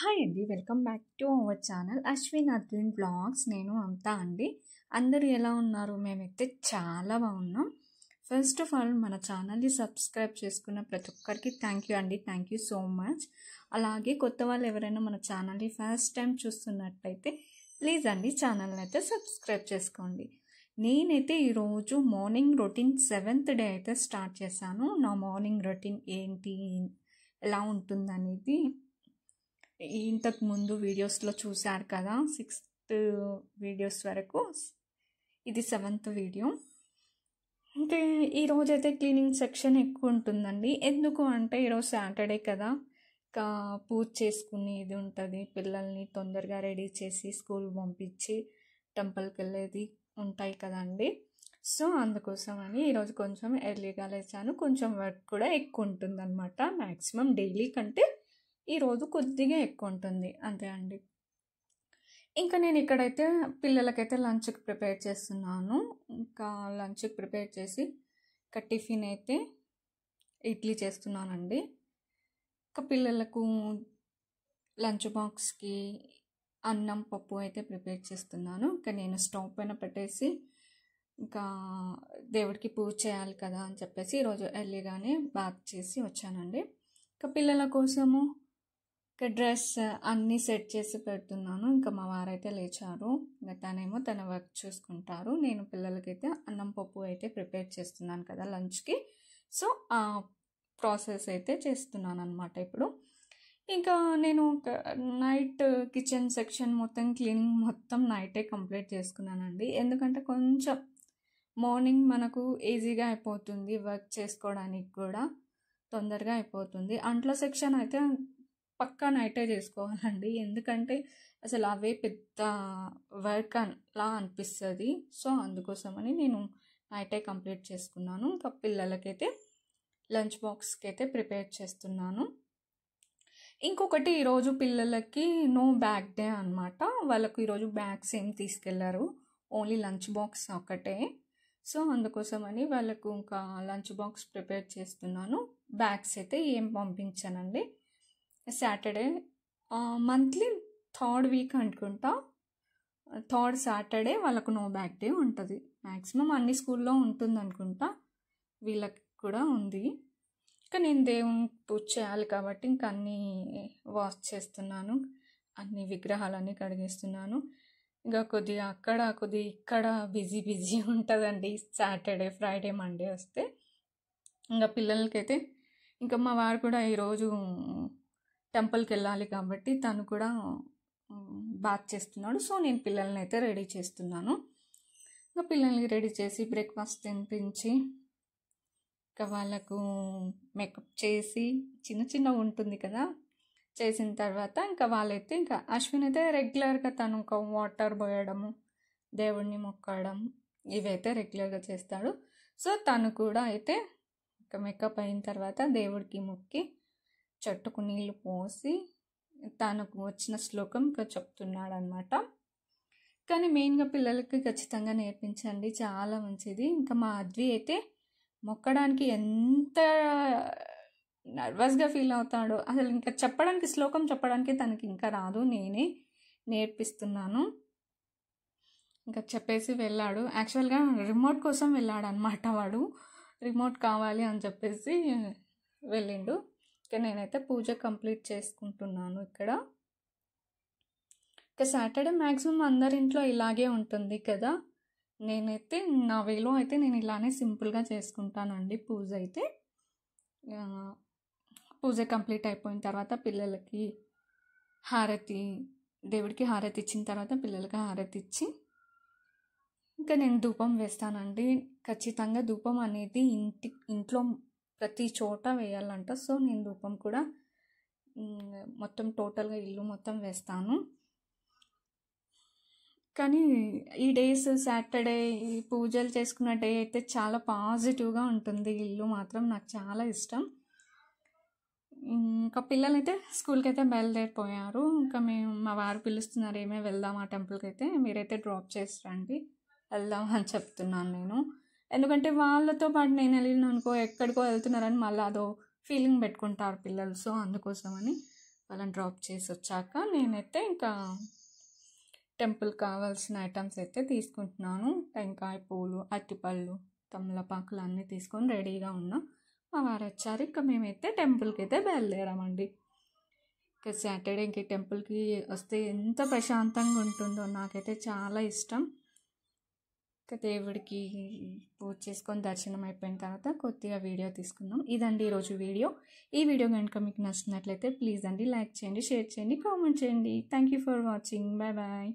Hi అండి. Welcome back to our channel Ashwin Advin vlogs. నేను అంతా అండి. అందరూ ఎలా ఉన్నారు? మేమైతే చాలా బాగున్నాం. ఫస్ట్ ఆఫ్ ఆల్ మన ఛానల్ని సబ్స్క్రైబ్ చేసుకున్న ప్రతి ఒక్కరికి థ్యాంక్ యూ అండి. Thank you so much. అలాగే కొత్త వాళ్ళు ఎవరైనా మన ఛానల్ని ఫస్ట్ టైం చూస్తున్నట్టయితే ప్లీజ్ అండి ఛానల్ని అయితే సబ్స్క్రైబ్ చేసుకోండి. నేనైతే ఈరోజు మార్నింగ్ రొటీన్ 7th డే అయితే స్టార్ట్ చేశాను. నా మార్నింగ్ రొటీన్ ఏంటి, ఎలా ఉంటుందనేది ఇంతకు ముందు వీడియోస్లో చూశారు కదా. 6th వీడియోస్ వరకు, ఇది 7th వీడియో. ఇంకా ఈరోజైతే క్లీనింగ్ సెక్షన్ ఎక్కువ ఉంటుందండి. ఎందుకు అంటే ఈరోజు సాటర్డే కదా, ఇంకా పూజ చేసుకునేది ఉంటుంది. పిల్లల్ని తొందరగా రెడీ చేసి స్కూల్ పంపించి టెంపుల్కి వెళ్ళేది ఉంటాయి కదండి. సో అందుకోసమని ఈరోజు కొంచెం ఎర్లీగా లేచాను. కొంచెం వర్క్ కూడా ఎక్కువ ఉంటుంది అనమాట. మ్యాక్సిమం డైలీ కంటే ఈరోజు కొద్దిగా ఎక్కువ ఉంటుంది, అంతే అండి. ఇంకా నేను ఇక్కడైతే పిల్లలకైతే లంచ్కి ప్రిపేర్ చేస్తున్నాను. ఇంకా లంచ్కి ప్రిపేర్ చేసి ఇంకా టిఫిన్ అయితే ఇడ్లీ చేస్తున్నానండి. ఇంకా పిల్లలకు లంచ్ బాక్స్కి అన్నం పప్పు అయితే ప్రిపేర్ చేస్తున్నాను. ఇంకా నేను స్టవ్ పైన పెట్టేసి ఇంకా దేవుడికి పూజ చేయాలి కదా అని చెప్పేసి ఈరోజు ఎర్లీగానే బాత్ చేసి వచ్చానండి. ఇంకా పిల్లల కోసము ఇంకా డ్రెస్ అన్నీ సెట్ చేసి పెడుతున్నాను. ఇంకా మా వారైతే లేచారు. ఇంకా తనేమో తన వర్క్ చూసుకుంటారు. నేను పిల్లలకైతే అన్నం పప్పు అయితే ప్రిపేర్ చేస్తున్నాను కదా లంచ్కి. సో ఆ ప్రాసెస్ అయితే చేస్తున్నాను అనమాట ఇప్పుడు. ఇంకా నేను నైట్ కిచెన్ సెక్షన్ మొత్తం క్లీనింగ్ మొత్తం నైటే కంప్లీట్ చేసుకున్నానండి. ఎందుకంటే కొంచెం మార్నింగ్ మనకు ఈజీగా అయిపోతుంది, వర్క్ చేసుకోవడానికి కూడా తొందరగా అయిపోతుంది. అంట్ల సెక్షన్ అయితే పక్కా నైటే చేసుకోవాలండి. ఎందుకంటే అసలు అవే పెద్ద వర్క్ లా అనిపిస్తుంది. సో అందుకోసమని నేను నైటే కంప్లీట్ చేసుకున్నాను. ఇంకా పిల్లలకైతే లంచ్ బాక్స్కి అయితే ప్రిపేర్ చేస్తున్నాను. ఇంకొకటి, ఈరోజు పిల్లలకి నో బ్యాగ్ డే అనమాట. వాళ్ళకు ఈరోజు బ్యాగ్స్ ఏం తీసుకెళ్లారు, ఓన్లీ లంచ్ బాక్స్ ఒకటే. సో అందుకోసమని వాళ్ళకు ఇంకా లంచ్ బాక్స్ ప్రిపేర్ చేస్తున్నాను. బ్యాగ్స్ అయితే ఏం పంపించానండి. సాటర్డే మంత్లీ 3rd వీక్ అనుకుంటా, 3rd సాటర్డే వాళ్ళకు నో బ్యాగ్ డే ఉంటుంది. మ్యాక్సిమం అన్ని స్కూల్లో ఉంటుంది అనుకుంటా, వీళ్ళకి కూడా ఉంది. ఇంకా నేను దేవుని పూజ చేయాలి కాబట్టి ఇంకా అన్నీ వాష్ చేస్తున్నాను. అన్ని విగ్రహాలన్నీ కడిగేస్తున్నాను. ఇంకా కొద్దిగా అక్కడ కొద్దిగా ఇక్కడ బిజీ ఉంటుందండి. సాటర్డే ఫ్రైడే మండే వస్తే ఇంకా పిల్లలకైతే ఇంకా మా వారు కూడా ఈరోజు టెంపుల్కి వెళ్ళాలి కాబట్టి తను కూడా బాత్ చేస్తున్నాడు. సో నేను పిల్లల్ని అయితే రెడీ చేస్తున్నాను. ఇంకా పిల్లల్ని రెడీ చేసి బ్రేక్ఫాస్ట్ తినిపించి ఇంకా వాళ్ళకు మేకప్ చేసి చిన్న ఉంటుంది కదా, చేసిన తర్వాత ఇంకా వాళ్ళైతే ఇంకా అశ్విన్ అయితే రెగ్యులర్గా తను ఒక వాటర్ పోయడము, దేవుడిని మొక్కడం ఇవైతే రెగ్యులర్గా చేస్తాడు. సో తను కూడా అయితే ఇంకా మేకప్ అయిన తర్వాత దేవుడికి మొక్కి చెట్టుకు నీళ్ళు పోసి తనకు వచ్చిన శ్లోకం ఇంకా చెప్తున్నాడు అనమాట. కానీ మెయిన్గా పిల్లలకి ఖచ్చితంగా నేర్పించండి, చాలా మంచిది. ఇంకా మా అద్వి అయితే మొక్కడానికి ఎంత నర్వస్గా ఫీల్ అవుతాడో అసలు. ఇంకా చెప్పడానికి, శ్లోకం చెప్పడానికి తనకి ఇంకా రాదు, నేనే నేర్పిస్తున్నాను. ఇంకా చెప్పేసి వెళ్ళాడు. యాక్చువల్గా రిమోట్ కోసం వెళ్ళాడు అనమాట. వాడు రిమోట్ కావాలి అని చెప్పేసి వెళ్ళిండు. ఇంకా నేనైతే పూజ కంప్లీట్ చేసుకుంటున్నాను ఇక్కడ. ఇంకా సాటర్డే మ్యాక్సిమం అందరి ఇంట్లో ఇలాగే ఉంటుంది కదా. నేనైతే నా వేలో అయితే నేను ఇలానే సింపుల్గా చేసుకుంటానండి పూజ అయితే. పూజ కంప్లీట్ అయిపోయిన తర్వాత పిల్లలకి హారతి, దేవుడికి హారతి ఇచ్చిన తర్వాత పిల్లలకి హారతి ఇచ్చి ఇంకా నేను ధూపం వేస్తానండి. ఖచ్చితంగా ధూపం అనేది ఇంట్లో ప్రతి చోట వేయాలంట. సో నేను ధూపం కూడా మొత్తం టోటల్గా ఇల్లు మొత్తం వేస్తాను. కానీ ఈ డేస్ సాటర్డే ఈ పూజలు చేసుకున్న డే అయితే చాలా పాజిటివ్గా ఉంటుంది. ఇల్లు మాత్రం నాకు చాలా ఇష్టం. ఇంకా పిల్లలైతే స్కూల్కి అయితే బయలుదేరిపోయారు. ఇంకా మా వారు పిలుస్తున్నారు, ఏమే వెళ్దాం ఆ టెంపుల్కి అయితే, మీరైతే డ్రాప్ చేసి రండి వెళ్దాం అని చెప్తున్నాను నేను. ఎందుకంటే వాళ్ళతో పాటు నేను వెళ్ళిన అనుకో ఎక్కడికో వెళ్తున్నారని మళ్ళీ అదో ఫీలింగ్ పెట్టుకుంటారు పిల్లలు. సో అందుకోసమని వాళ్ళని డ్రాప్ చేసి వచ్చాక నేనైతే ఇంకా టెంపుల్ కావాల్సిన ఐటమ్స్ అయితే తీసుకుంటున్నాను. టెంకాయ పూలు, అరటిపళ్ళు, తమలపాకులు అన్నీ తీసుకొని రెడీగా ఉన్నాం. మా వారు వచ్చారు. ఇంకా మేమైతే టెంపుల్కి అయితే బయలుదేరామండి. ఇంకా సాటర్డే ఇంక టెంపుల్కి వస్తే ఎంత ప్రశాంతంగా ఉంటుందో నాకైతే చాలా ఇష్టం. ఇంకా దేవుడికి పూజ చేసుకొని దర్శనం అయిపోయిన తర్వాత కొద్దిగా వీడియో తీసుకున్నాం. ఇదండి ఈరోజు వీడియో. ఈ వీడియో కనుక మీకు నచ్చినట్లయితే ప్లీజ్ అండి లైక్ చేయండి, షేర్ చేయండి, కామెంట్ చేయండి. Thank you for watching. Bye bye.